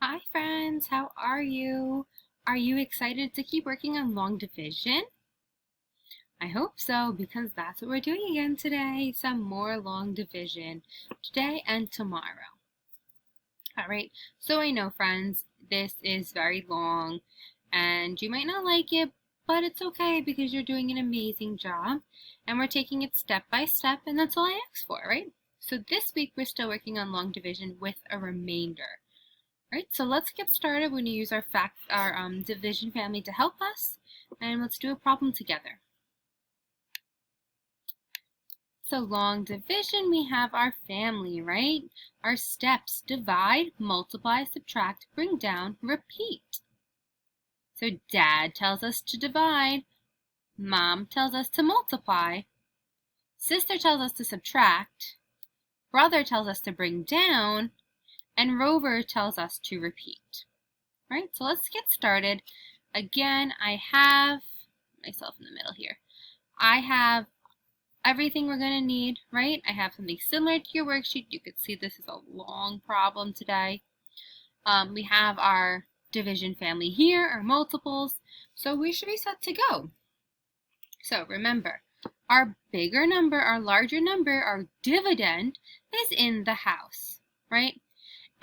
Hi friends, how are you? Are you excited to keep working on long division? I hope so because that's what we're doing again today. Some more long division today and tomorrow. All right, so I know friends, this is very long and you might not like it, but it's okay because you're doing an amazing job and we're taking it step by step and that's all I asked for, right? So this week we're still working on long division with a remainder. Right, so let's get started. We're going to use our division family to help us, and let's do a problem together. So long division, we have our family, right? Our steps: divide, multiply, subtract, bring down, repeat. So Dad tells us to divide, Mom tells us to multiply, Sister tells us to subtract, Brother tells us to bring down, and Rover tells us to repeat. Right, so let's get started. Again, I have myself in the middle here. I have everything we're going to need, right? I have something similar to your worksheet. You could see this is a long problem today. We have our division family here, our multiples, so we should be set to go. So remember, our bigger number, our larger number, our dividend is in the house, right?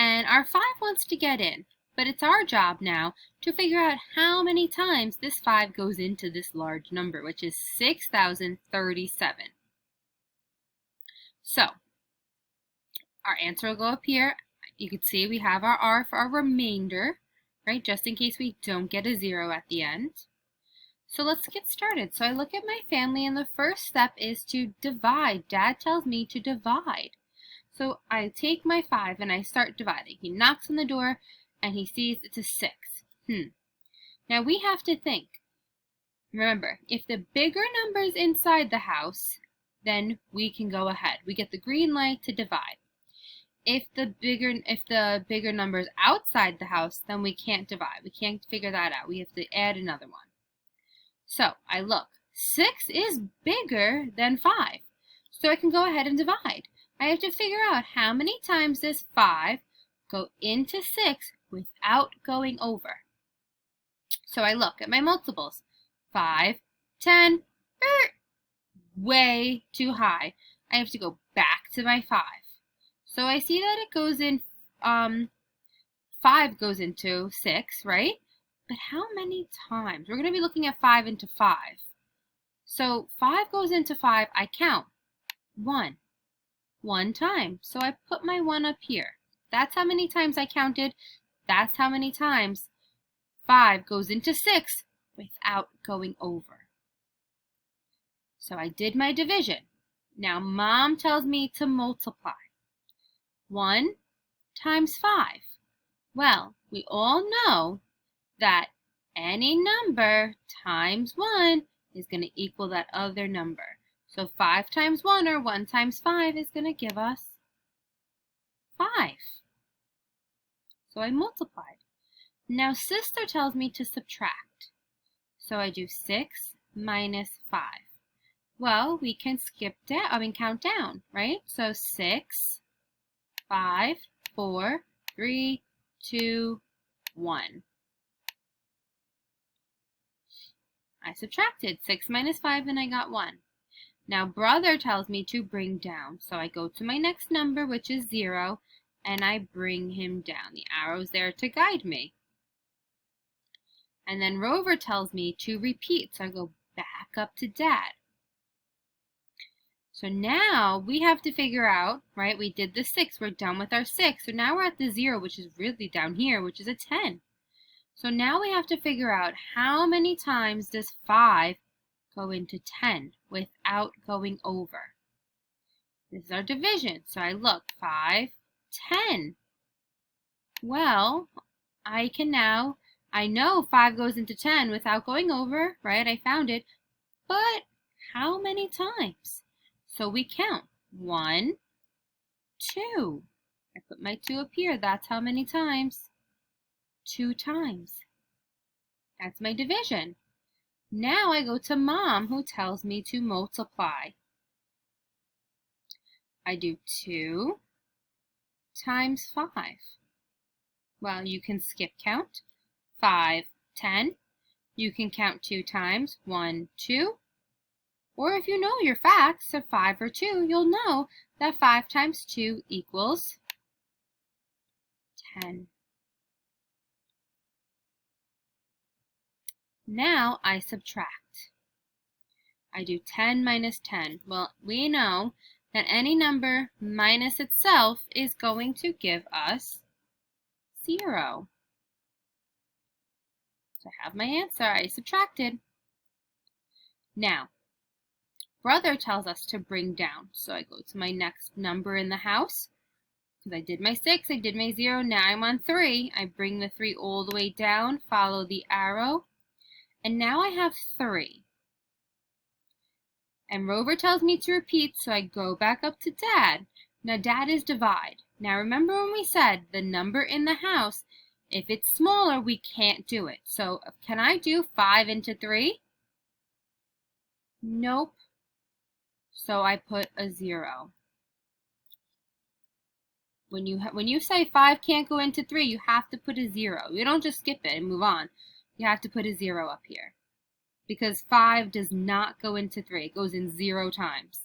And our 5 wants to get in. But it's our job now to figure out how many times this 5 goes into this large number, which is 6,037. So, our answer will go up here. You can see we have our R for our remainder, right? Just in case we don't get a 0 at the end. So let's get started. So I look at my family and the first step is to divide. Dad tells me to divide. So I take my 5 and I start dividing. He knocks on the door and he sees it's a 6. Now we have to think. Remember, if the bigger number is inside the house, then we can go ahead. We get the green light to divide. If the bigger number is outside the house, then we can't divide. We can't figure that out. We have to add another one. So I look. 6 is bigger than 5. So I can go ahead and divide. I have to figure out how many times does 5 go into 6 without going over. So I look at my multiples. 5, 10, way too high. I have to go back to my 5. So I see that it goes in, 5 goes into 6, right? But how many times? We're going to be looking at 5 into 5. So 5 goes into 5, I count. 1 time. So I put my 1 up here. That's how many times I counted. That's how many times 5 goes into 6 without going over. So I did my division. Now Mom tells me to multiply. 1 times 5. Well, we all know that any number times 1 is going to equal that other number. So 5 times 1 or 1 times 5 is going to give us 5. So I multiplied. Now Sister tells me to subtract. So I do 6 minus 5. Well, we can count down, right? So 6, 5, 4, 3, 2, 1. I subtracted 6 minus 5 and I got 1. Now Brother tells me to bring down. So I go to my next number, which is 0, and I bring him down. The arrow's there to guide me. And then Rover tells me to repeat. So I go back up to Dad. So now we have to figure out, right? We did the 6. We're done with our 6. So now we're at the 0, which is really down here, which is a 10. So now we have to figure out how many times does 5 go into 10 without going over. This is our division. So I look, 5, 10. Well, I know 5 goes into 10 without going over, right? I found it. But how many times? So we count. 1, 2. I put my 2 up here. That's how many times? 2 times. That's my division. Now I go to Mom, who tells me to multiply. I do 2 times 5. Well, you can skip count. 5, 10. You can count 2 times. 1, 2. Or if you know your facts of 5 or 2, you'll know that 5 times 2 equals 10. Now I subtract. I do 10 minus 10. Well, we know that any number minus itself is going to give us 0. So I have my answer. I subtracted. Now, brother tells us to bring down. So I go to my next number in the house. Because I did my 6, I did my 0, now I'm on 3. I bring the 3 all the way down, follow the arrow, and now I have 3. And Rover tells me to repeat, so I go back up to Dad. Now Dad is divide. Now remember when we said the number in the house, if it's smaller, we can't do it. So can I do 5 into 3? Nope. So I put a 0. When you say 5 can't go into 3, you have to put a 0. You don't just skip it and move on. You have to put a 0 up here. Because 5 does not go into 3. It goes in 0 times.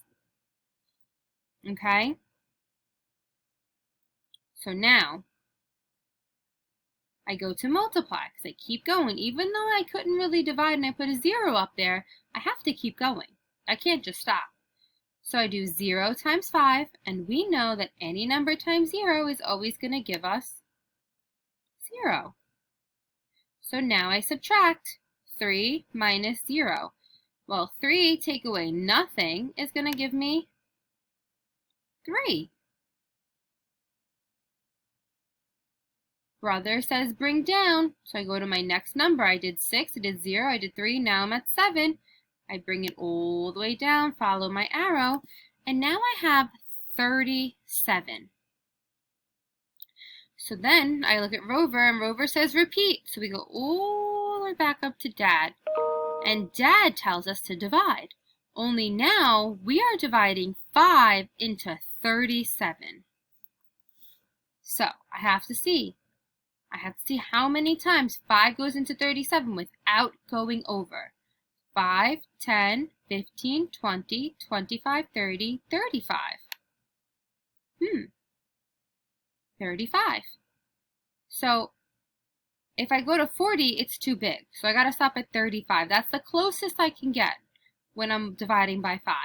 Okay? So now, I go to multiply because I keep going. Even though I couldn't really divide and I put a 0 up there, I have to keep going. I can't just stop. So I do 0 times 5, and we know that any number times 0 is always going to give us 0. So now I subtract 3 minus 0. Well, 3 take away nothing is going to give me 3. Brother says bring down, so I go to my next number. I did 6, I did 0, I did 3, now I'm at 7. I bring it all the way down, follow my arrow, and now I have 37. So then I look at Rover, and Rover says repeat. So we go all the way back up to Dad. And Dad tells us to divide. Only now we are dividing 5 into 37. So I have to see how many times 5 goes into 37 without going over. 5, 10, 15, 20, 25, 30, 35. 35. So if I go to 40, it's too big. So I got to stop at 35. That's the closest I can get when I'm dividing by 5.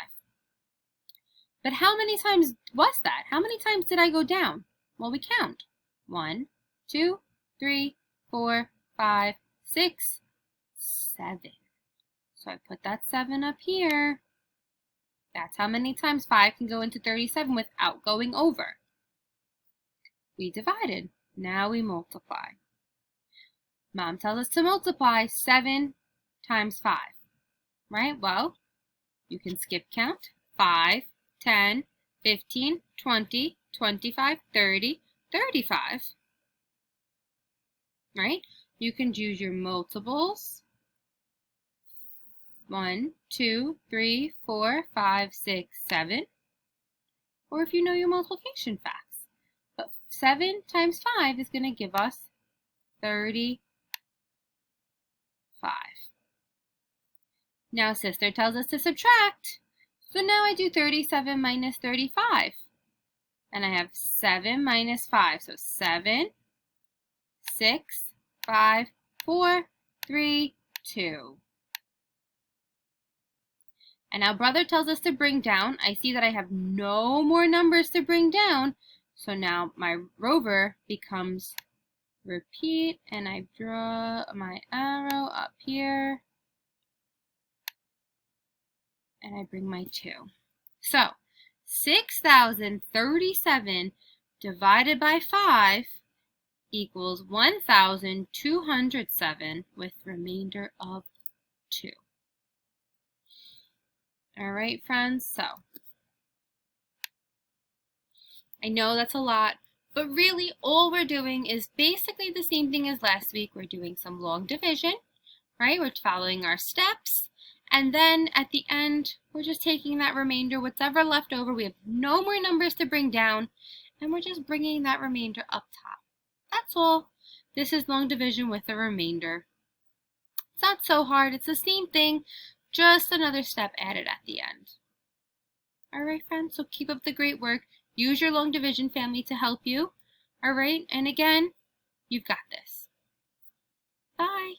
But how many times was that? How many times did I go down? Well, we count. 1, 2, 3, 4, 5, 6, 7. So I put that 7 up here. That's how many times 5 can go into 37 without going over. We divided. Now we multiply. Mom tells us to multiply 7 times 5. Right? Well, you can skip count. 5, 10, 15, 20, 25, 30, 35. Right? You can use your multiples. 1, 2, 3, 4, 5, 6, 7. Or if you know your multiplication facts. But 7 times 5 is going to give us 35. Now sister tells us to subtract. So now I do 37 minus 35. And I have 7 minus 5. So 7, 6, 5, 4, 3, 2. And now brother tells us to bring down. I see that I have no more numbers to bring down. So now my Rover becomes repeat, and I draw my arrow up here. And I bring my 2. So 6,037 divided by 5 equals 1,207 with remainder of 2. All right, friends, so I know that's a lot, but really all we're doing is basically the same thing as last week. We're doing some long division, right? We're following our steps, and then at the end, we're just taking that remainder, whatever left over. We have no more numbers to bring down, and we're just bringing that remainder up top. That's all. This is long division with a remainder. It's not so hard. It's the same thing, just another step added at the end. All right, friends, so keep up the great work. Use your long division family to help you. All right, and again, you've got this. Bye.